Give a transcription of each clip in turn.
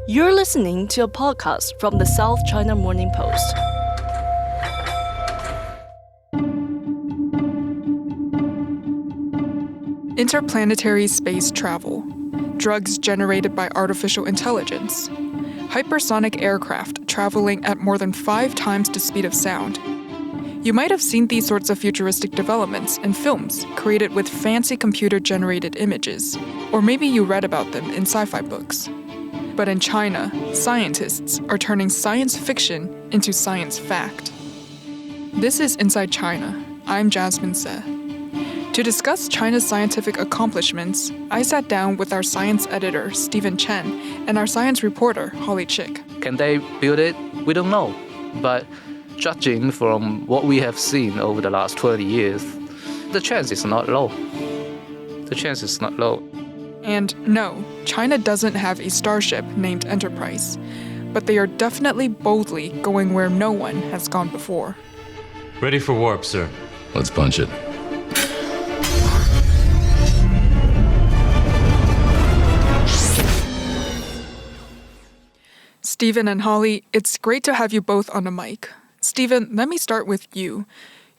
You're listening to a podcast from the South China Morning Post. Interplanetary space travel, drugs generated by artificial intelligence, hypersonic aircraft traveling at more than 5 times the speed of sound. You might have seen these sorts of futuristic developments in films created with fancy computer-generated images, or maybe you read about them in sci-fi books. But in China, scientists are turning science fiction into science fact. This is Inside China. I'm Jasmine Se. To discuss China's scientific accomplishments, I sat down with our science editor, Stephen Chen, and our science reporter, Holly Chik. Can they build it? We don't know. But judging from what we have seen over the last 20 years, the chance is not low. And no, China doesn't have a starship named Enterprise, but they are definitely boldly going where no one has gone before. Ready for warp, sir. Let's punch it. Stephen and Holly, it's great to have you both on the mic. Stephen, let me start with you.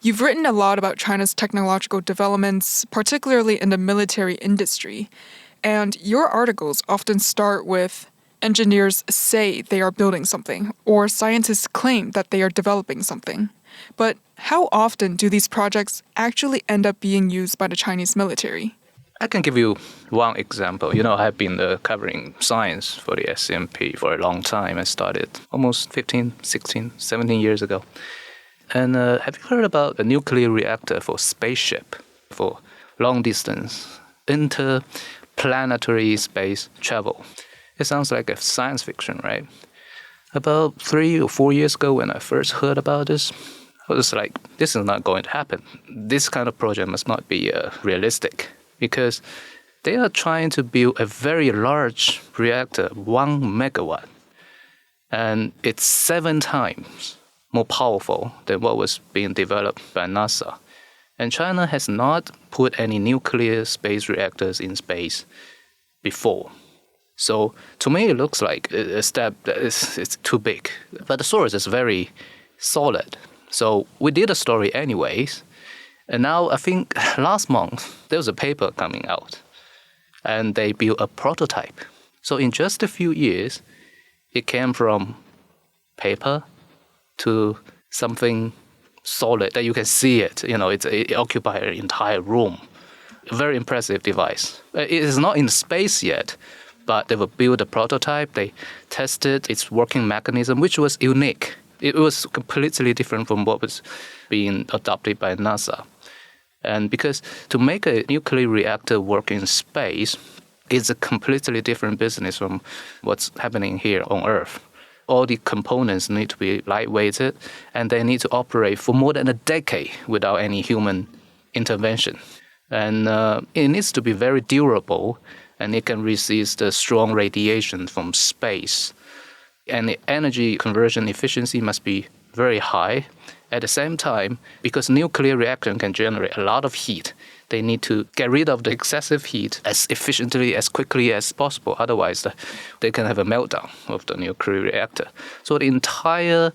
You've written a lot about China's technological developments, particularly in the military industry. And your articles often start with engineers say they are building something, or scientists claim that they are developing something. But how often do these projects actually end up being used by the Chinese military? I can give you one example. I've been covering science for the scmp for a long time. I started almost 15, 16, 17 years ago. And have you heard about a nuclear reactor for spaceship, for long distance, interplanetary space travel? It sounds like a science fiction, right? About 3 or 4 years ago when I first heard about this, I was like, this is not going to happen. This kind of project must not be realistic, because they are trying to build a very large reactor, 1 megawatt, and it's 7 times more powerful than what was being developed by NASA. And China has not put any nuclear space reactors in space before. So to me, it looks like a step that it's too big. But the source is very solid. So we did a story anyways. And now I think last month, there was a paper coming out. And they built a prototype. So in just a few years, it came from paper to something solid that you can see it. It occupies an entire room. A very impressive device. It is not in space yet, but they will build a prototype. They tested its working mechanism, which was unique. It was completely different from what was being adopted by NASA. And because to make a nuclear reactor work in space is a completely different business from what's happening here on Earth. All the components need to be lightweighted, and they need to operate for more than a decade without any human intervention. And it needs to be very durable, and it can resist the strong radiation from space. And the energy conversion efficiency must be very high. At the same time, because nuclear reactor can generate a lot of heat, they need to get rid of the excessive heat as efficiently, as quickly as possible. Otherwise, they can have a meltdown of the nuclear reactor. So the entire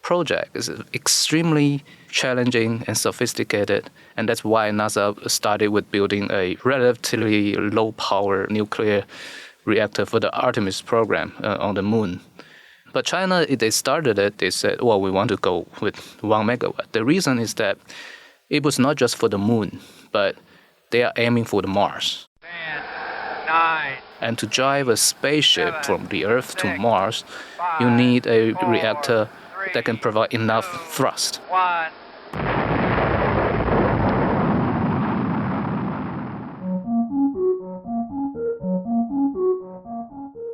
project is extremely challenging and sophisticated, and that's why NASA started with building a relatively low-power nuclear reactor for the Artemis program on the moon. But China, they started it, they said, well, we want to go with 1 megawatt. The reason is that it was not just for the moon, but they are aiming for the Mars. 10, 9, and to drive a spaceship 7, from the Earth to 6, Mars, 5, you need a 4, reactor 3, that can provide enough 2, thrust. 1.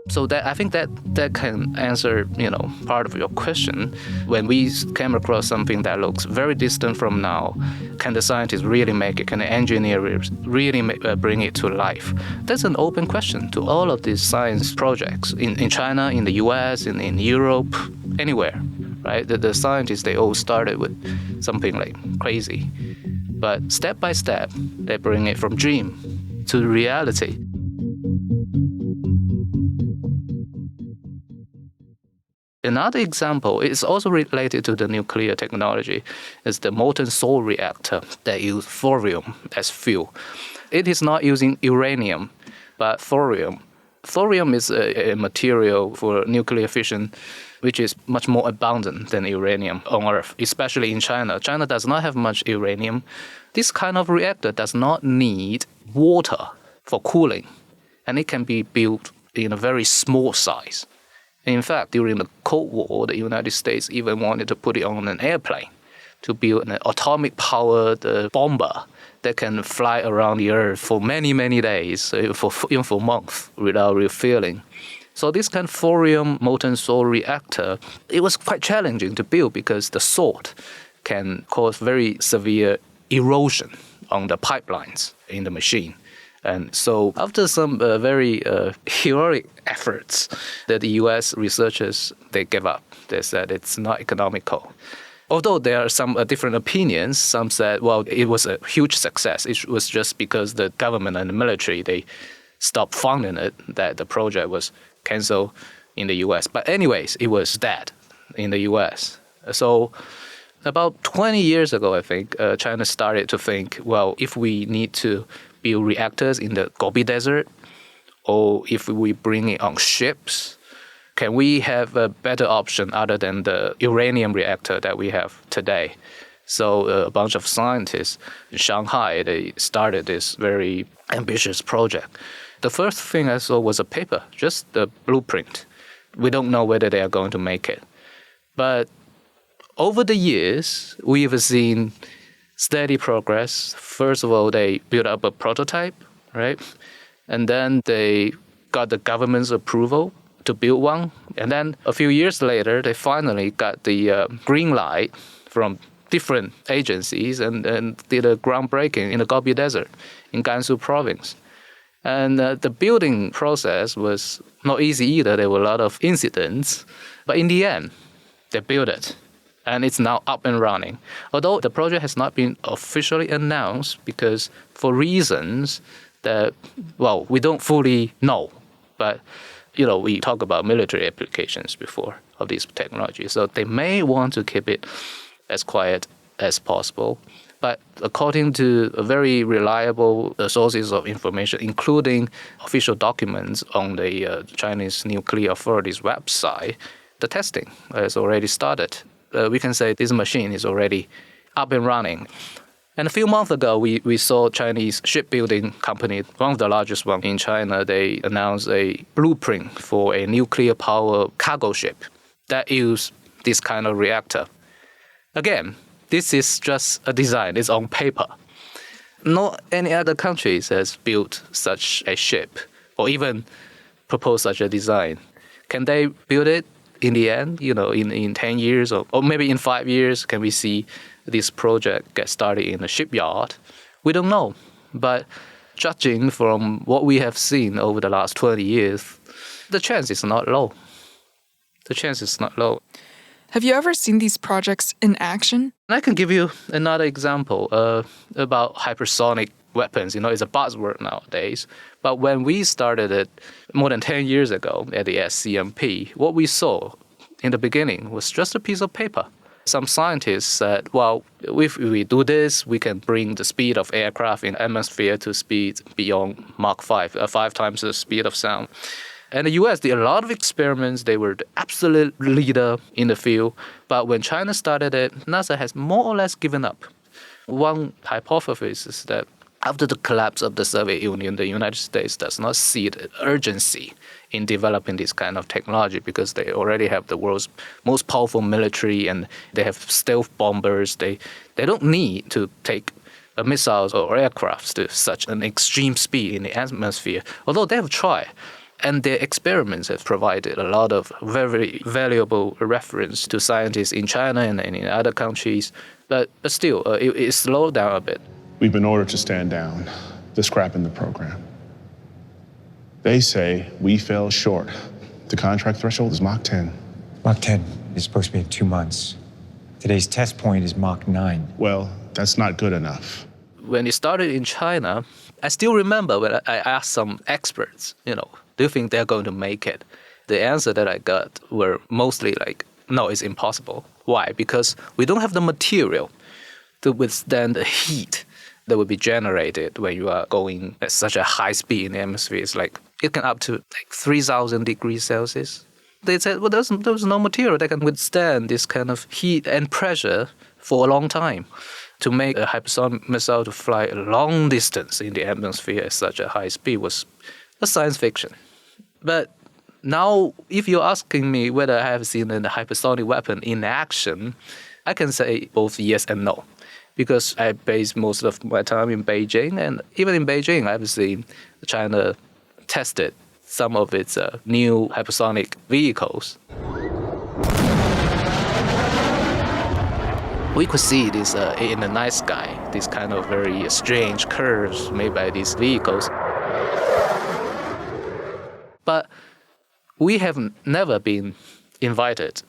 So I think that can answer, part of your question. When we came across something that looks very distant from now, can the scientists really make it? Can the engineers really bring it to life? That's an open question to all of these science projects in China, in the US, in Europe, anywhere, right? The scientists, they all started with something like crazy. But step by step, they bring it from dream to reality. Another example is also related to the nuclear technology, is the molten salt reactor that use thorium as fuel. It is not using uranium, but thorium. Thorium is a material for nuclear fission which is much more abundant than uranium on Earth, especially in China. China does not have much uranium. This kind of reactor does not need water for cooling, and it can be built in a very small size. In fact, during the Cold War, the United States even wanted to put it on an airplane to build an atomic-powered bomber that can fly around the Earth for many, many days, even for months, without refueling. So this kind of thorium molten salt reactor, it was quite challenging to build because the salt can cause very severe erosion on the pipelines in the machine. And so after some very heroic efforts, that the U.S. researchers, they gave up. They said it's not economical. Although there are some different opinions, some said, well, it was a huge success. It was just because the government and the military, they stopped funding it, that the project was canceled in the U.S. But anyways, it was dead in the U.S. So about 20 years ago, I think, China started to think, well, if we need to build reactors in the Gobi Desert, or if we bring it on ships, can we have a better option other than the uranium reactor that we have today? So a bunch of scientists in Shanghai, they started this very ambitious project. The first thing I saw was a paper, just the blueprint. We don't know whether they are going to make it. But over the years, we've seen steady progress. First of all, they built up a prototype, right? And then they got the government's approval to build one. And then a few years later, they finally got the green light from different agencies and did a groundbreaking in the Gobi Desert in Gansu province. And the building process was not easy either. There were a lot of incidents. But in the end, they built it. And it's now up and running. Although the project has not been officially announced because for reasons that, well, we don't fully know. But, you know, we talked about military applications before of these technologies. So they may want to keep it as quiet as possible. But according to very reliable sources of information, including official documents on the Chinese Nuclear Authority's website, the testing has already started. We can say this machine is already up and running. And a few months ago, we saw Chinese shipbuilding company, one of the largest ones in China, they announced a blueprint for a nuclear power cargo ship that uses this kind of reactor. Again, this is just a design, it's on paper. Not any other countries has built such a ship or even proposed such a design. Can they build it in the end, you know, in 10 years or maybe in 5 years? Can we see this project get started in a shipyard? We don't know. But judging from what we have seen over the last 20 years, the chance is not low. The chance is not low. Have you ever seen these projects in action? I can give you another example about hypersonic weapons. You know, it's a buzzword nowadays. But when we started it more than 10 years ago at the scmp, what we saw in the beginning was just a piece of paper. Some scientists said, well, if we do this, we can bring the speed of aircraft in atmosphere to speed beyond Mach 5, 5 times the speed of sound. And the U.S. did a lot of experiments. They were the absolute leader in the field. But when China started it, NASA has more or less given up. One hypothesis is that after the collapse of the Soviet Union, the United States does not see the urgency in developing this kind of technology because they already have the world's most powerful military and they have stealth bombers. They don't need to take missiles or aircrafts to such an extreme speed in the atmosphere, although they have tried. And their experiments have provided a lot of very valuable reference to scientists in China and in other countries. But still, it slowed down a bit. We've been ordered to stand down, to scrapping the program. They say we fell short. The contract threshold is Mach 10. Mach 10 is supposed to be in 2 months. Today's test point is Mach 9. Well, that's not good enough. When it started in China, I still remember when I asked some experts, you know, do you think they're going to make it? The answer that I got were mostly like, no, it's impossible. Why? Because we don't have the material to withstand the heat that would be generated when you are going at such a high speed in the atmosphere. It's like it can up to like 3,000 degrees Celsius. They said, well, there's no material that can withstand this kind of heat and pressure for a long time. To make a hypersonic missile to fly a long distance in the atmosphere at such a high speed was a science fiction. But now, if you're asking me whether I have seen a hypersonic weapon in action, I can say both yes and no. Because I base most of my time in Beijing, and even in Beijing, I've seen China tested some of its new hypersonic vehicles. We could see this in the night sky, these kind of very strange curves made by these vehicles. But we have never been invited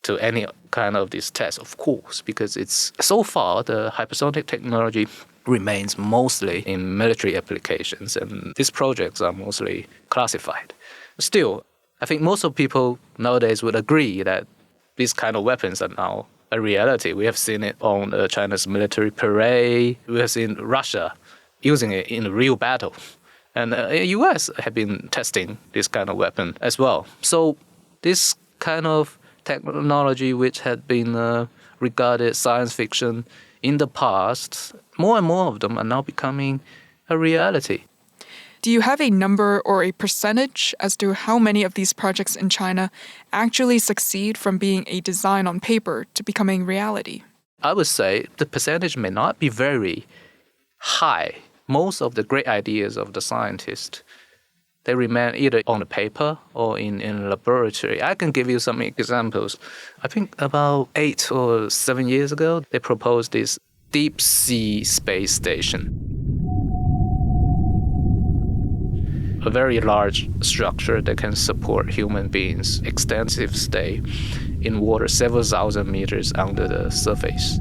to any kind of these tests, of course, because it's so far the hypersonic technology remains mostly in military applications, and these projects are mostly classified. Still, I think most of people nowadays would agree that these kind of weapons are now a reality. We have seen it on China's military parade. We have seen Russia using it in a real battle. And the US have been testing this kind of weapon as well. So this kind of technology which had been regarded science fiction in the past, more and more of them are now becoming a reality. Do you have a number or a percentage as to how many of these projects in China actually succeed from being a design on paper to becoming reality? I would say the percentage may not be very high. Most of the great ideas of the scientists, they remain either on the paper or in a laboratory. I can give you some examples. I think about 8 or 7 years ago, they proposed this deep sea space station. A very large structure that can support human beings' extensive stay in water several thousand meters under the surface.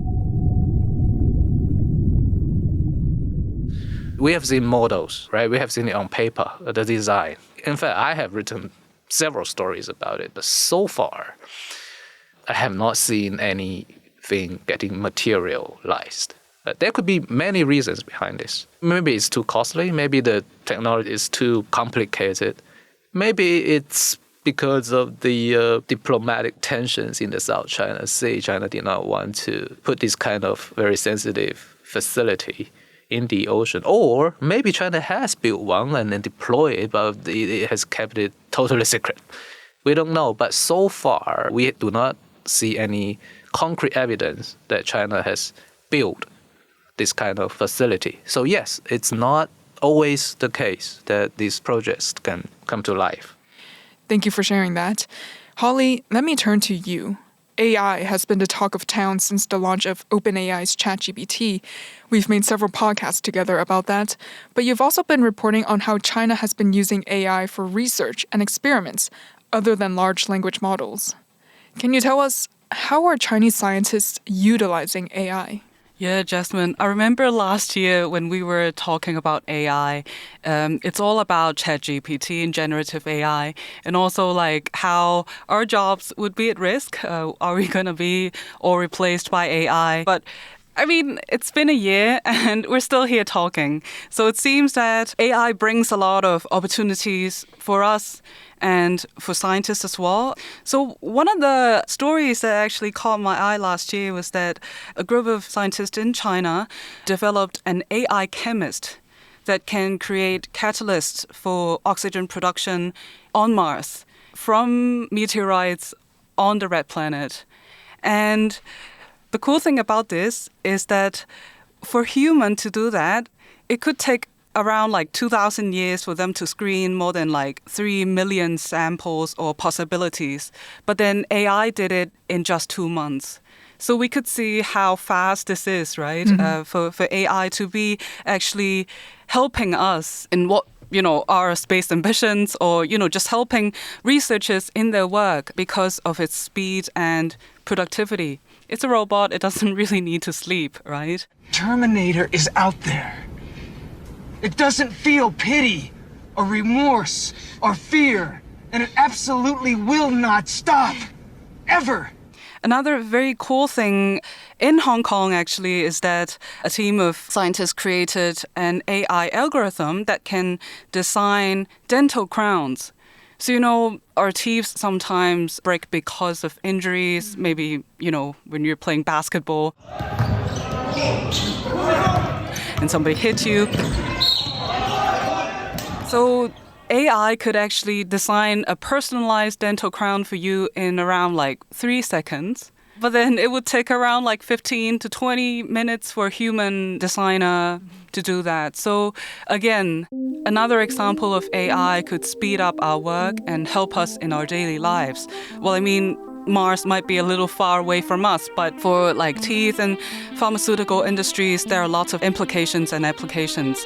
We have seen models, right? We have seen it on paper, the design. In fact, I have written several stories about it, but so far, I have not seen anything getting materialized. There could be many reasons behind this. Maybe it's too costly. Maybe the technology is too complicated. Maybe it's because of the diplomatic tensions in the South China Sea. China did not want to put this kind of very sensitive facility in the ocean. Or maybe China has built one and then deployed it, but it has kept it totally secret. We don't know. But so far, we do not see any concrete evidence that China has built this kind of facility. So yes, it's not always the case that these projects can come to life. Thank you for sharing that. Holly, let me turn to you. AI has been the talk of town since the launch of OpenAI's ChatGPT. We've made several podcasts together about that, but you've also been reporting on how China has been using AI for research and experiments other than large language models. Can you tell us, how are Chinese scientists utilizing AI? Yeah, Jasmine, I remember last year when we were talking about AI, it's all about ChatGPT and generative AI, and also like how our jobs would be at risk. Are we going to be all replaced by AI? But I mean, it's been a year and we're still here talking. So it seems that AI brings a lot of opportunities for us and for scientists as well. So one of the stories that actually caught my eye last year was that a group of scientists in China developed an AI chemist that can create catalysts for oxygen production on Mars from meteorites on the red planet. And the cool thing about this is that for humans to do that, it could take around like 2,000 years for them to screen more than like 3 million samples or possibilities. But then AI did it in just 2 months. So we could see how fast this is, right? Mm-hmm. For AI to be actually helping us in what, our space ambitions, or, just helping researchers in their work because of its speed and productivity. It's a robot. It doesn't really need to sleep, right? Terminator is out there. It doesn't feel pity or remorse or fear. and it absolutely will not stop. Ever. Another very cool thing in Hong Kong, actually, is that a team of scientists created an AI algorithm that can design dental crowns. So, our teeth sometimes break because of injuries, maybe, when you're playing basketball and somebody hit you. So AI could actually design a personalized dental crown for you in around 3 seconds. But then it would take around 15 to 20 minutes for a human designer to do that. So again, another example of AI could speed up our work and help us in our daily lives. Well, Mars might be a little far away from us, but for teeth and pharmaceutical industries, there are lots of implications and applications.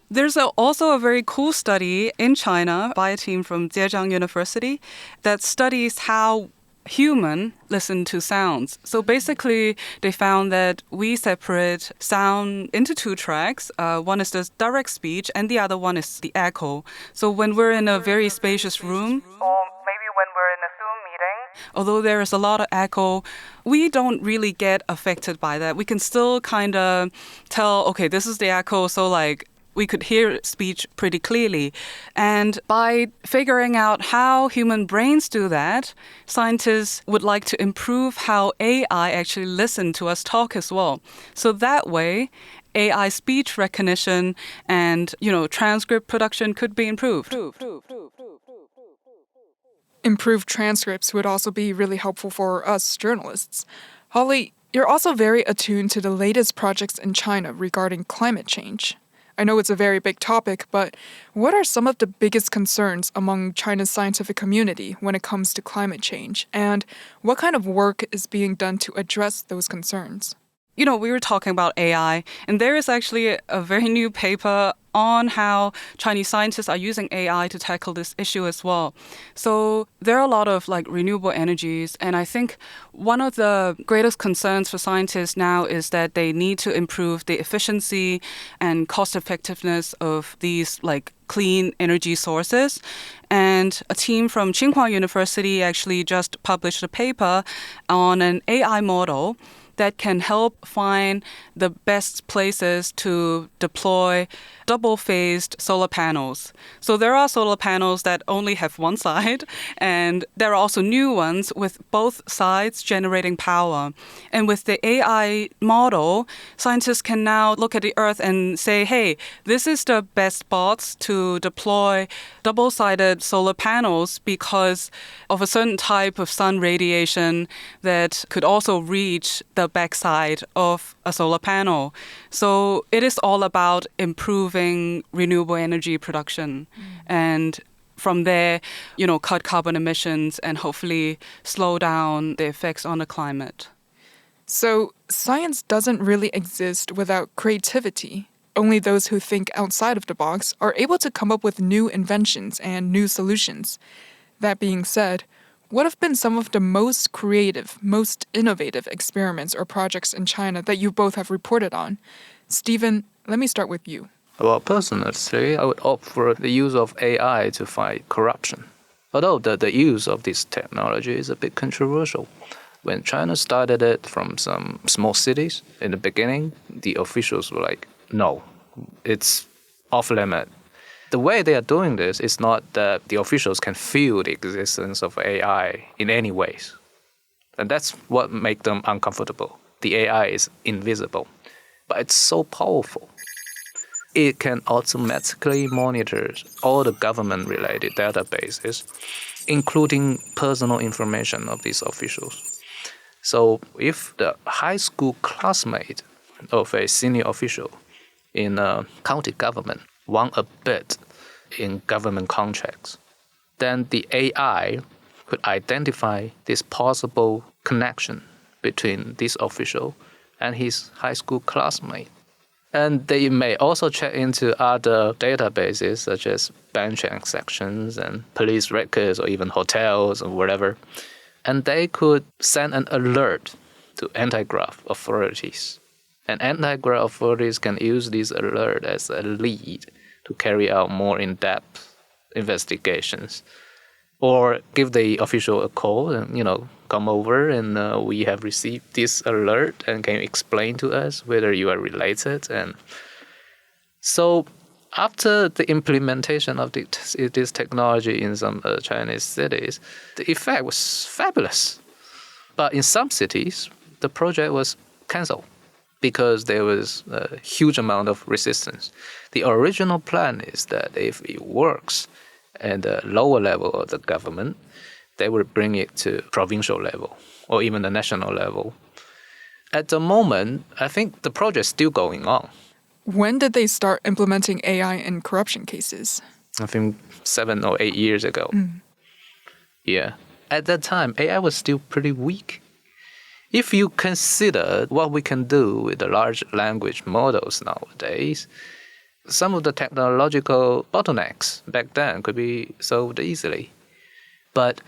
There's also a very cool study in China by a team from Zhejiang University that studies how humans listen to sounds. So basically, they found that we separate sound into 2 tracks. One is the direct speech, and the other one is the echo. So when we're in a very spacious room, or maybe when we're in a Zoom meeting, although there is a lot of echo, we don't really get affected by that. We can still kind of tell, okay, this is the echo, so we could hear speech pretty clearly. And by figuring out how human brains do that, scientists would like to improve how AI actually listen to us talk as well. So that way, AI speech recognition and, transcript production could be improved. Improved transcripts would also be really helpful for us journalists. Holly, you're also very attuned to the latest projects in China regarding climate change. I know it's a very big topic, but what are some of the biggest concerns among China's scientific community when it comes to climate change? And what kind of work is being done to address those concerns? We were talking about AI, and there is actually a very new paper on how Chinese scientists are using AI to tackle this issue as well. So there are a lot of renewable energies, and I think one of the greatest concerns for scientists now is that they need to improve the efficiency and cost effectiveness of these clean energy sources. And a team from Tsinghua University actually just published a paper on an AI model that can help find the best places to deploy double-phased solar panels. So there are solar panels that only have one side, and there are also new ones with both sides generating power. And with the AI model, scientists can now look at the Earth and say, hey, this is the best spots to deploy double-sided solar panels because of a certain type of sun radiation that could also reach the backside of a solar panel. So it is all about improving renewable energy production and from there, cut carbon emissions and hopefully slow down the effects on the climate. So science doesn't really exist without creativity. Only those who think outside of the box are able to come up with new inventions and new solutions. That being said, what have been some of the most creative, most innovative experiments or projects in China that you both have reported on? Stephen, let me start with you. Well, personally, I would opt for the use of AI to fight corruption. Although the use of this technology is a bit controversial. When China started it from some small cities, in the beginning, the officials were like, no, it's off limit. The way they are doing this is not that the officials can feel the existence of AI in any ways. And that's what makes them uncomfortable. The AI is invisible, but it's so powerful. It can automatically monitor all the government-related databases, including personal information of these officials. So if the high school classmate of a senior official in a county government won a bid in government contracts, then the AI could identify this possible connection between this official and his high school classmate. And they may also check into other databases such as bank transactions and police records or even hotels or whatever. And they could send an alert to anti-graft authorities. And anti-graft authorities can use this alert as a lead to carry out more in-depth investigations, or give the official a call and, come over and we have received this alert and can you explain to us whether you are related? And so after the implementation of this technology in some Chinese cities, the effect was fabulous. But in some cities, the project was cancelled because there was a huge amount of resistance. The original plan is that if it works at the lower level of the government, they would bring it to provincial level or even the national level. At the moment, I think the project is still going on. When did they start implementing AI in corruption cases? I think 7 or 8 years ago. Yeah. At that time, AI was still pretty weak. If you consider what we can do with the large language models nowadays, some of the technological bottlenecks back then could be solved easily. But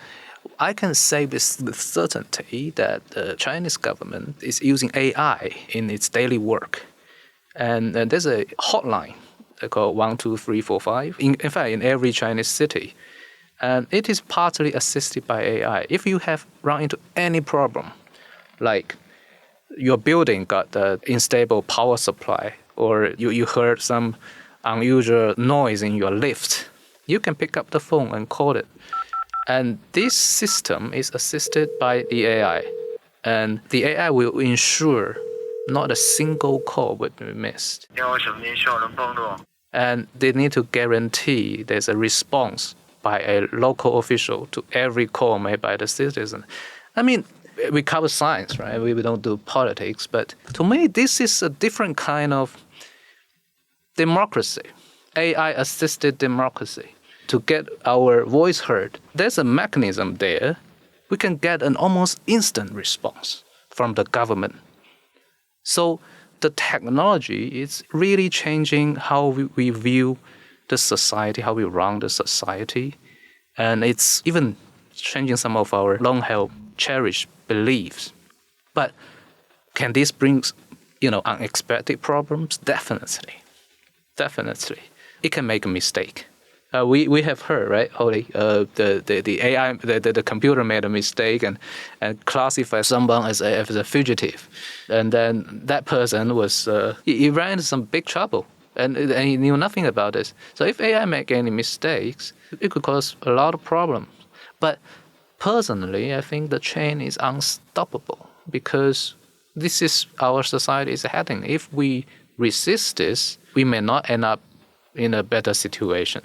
I can say with certainty that the Chinese government is using AI in its daily work. And there's a hotline called 12345, in fact, in every Chinese city. And it is partly assisted by AI. If you have run into any problem, like your building got the unstable power supply, or you heard some unusual noise in your lift, you can pick up the phone and call it. And this system is assisted by the AI. And the AI will ensure not a single call would be missed. And they need to guarantee there's a response by a local official to every call made by the citizen. I mean, we cover science, right? We don't do politics. But to me, this is a different kind of democracy, AI-assisted democracy. To get our voice heard, there's a mechanism there. We can get an almost instant response from the government. So the technology is really changing how we view the society, how we run the society. And it's even changing some of our long-held, cherished beliefs. But can this bring, unexpected problems? Definitely. Definitely. It can make a mistake. We have heard, right, Holly, the AI, the computer made a mistake and classified someone as a fugitive. And then that person was, he ran into some big trouble and he knew nothing about this. So if AI make any mistakes, it could cause a lot of problems. But personally, I think the chain is unstoppable because this is our society is heading. If we resist this, we may not end up in a better situation.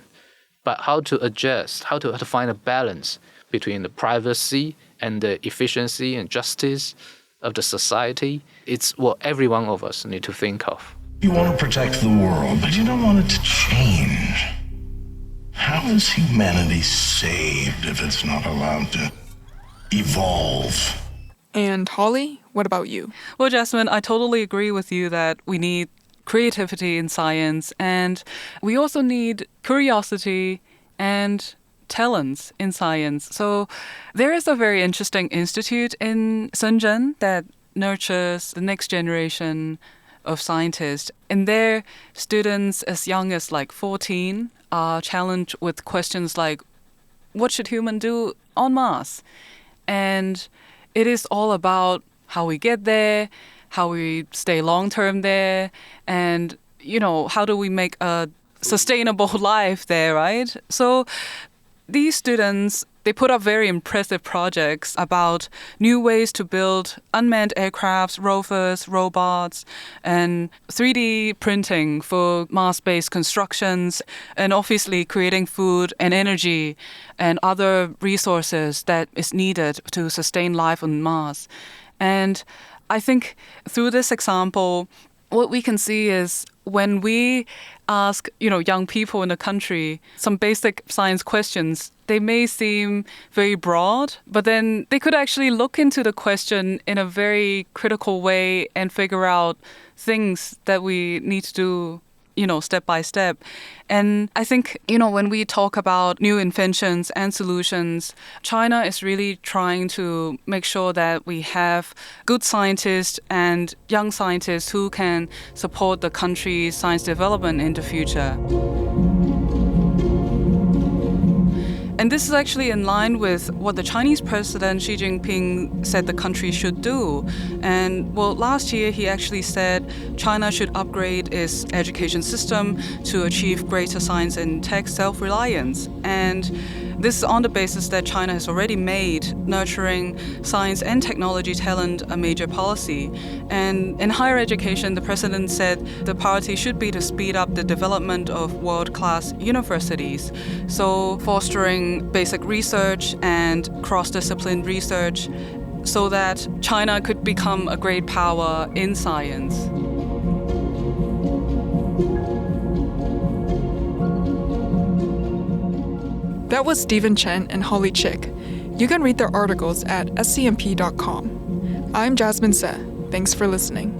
But how to adjust, how to find a balance between the privacy and the efficiency and justice of the society, it's what every one of us need to think of. You want to protect the world, but you don't want it to change. How is humanity saved if it's not allowed to evolve? And Holly, what about you? Well, Jasmine, I totally agree with you that we need creativity in science, and we also need curiosity and talents in science. So there is a very interesting institute in Shenzhen that nurtures the next generation of scientists. And their students as young as 14 are challenged with questions like, what should humans do on Mars? And it is all about how we get there, how we stay long-term there, and, how do we make a sustainable life there, right? So these students, they put up very impressive projects about new ways to build unmanned aircrafts, rovers, robots, and 3D printing for Mars-based constructions, and obviously creating food and energy and other resources that is needed to sustain life on Mars. And I think through this example, what we can see is when we ask, young people in the country some basic science questions, they may seem very broad, but then they could actually look into the question in a very critical way and figure out things that we need to do step by step. And I think, when we talk about new inventions and solutions, China is really trying to make sure that we have good scientists and young scientists who can support the country's science development in the future. And this is actually in line with what the Chinese President Xi Jinping said the country should do. And last year he actually said China should upgrade its education system to achieve greater science and tech self-reliance. And this is on the basis that China has already made nurturing science and technology talent a major policy. And in higher education, the president said the priority should be to speed up the development of world-class universities. So fostering basic research and cross-discipline research so that China could become a great power in science. That was Stephen Chen and Holly Chik. You can read their articles at scmp.com. I'm Jasmine Se. Thanks for listening.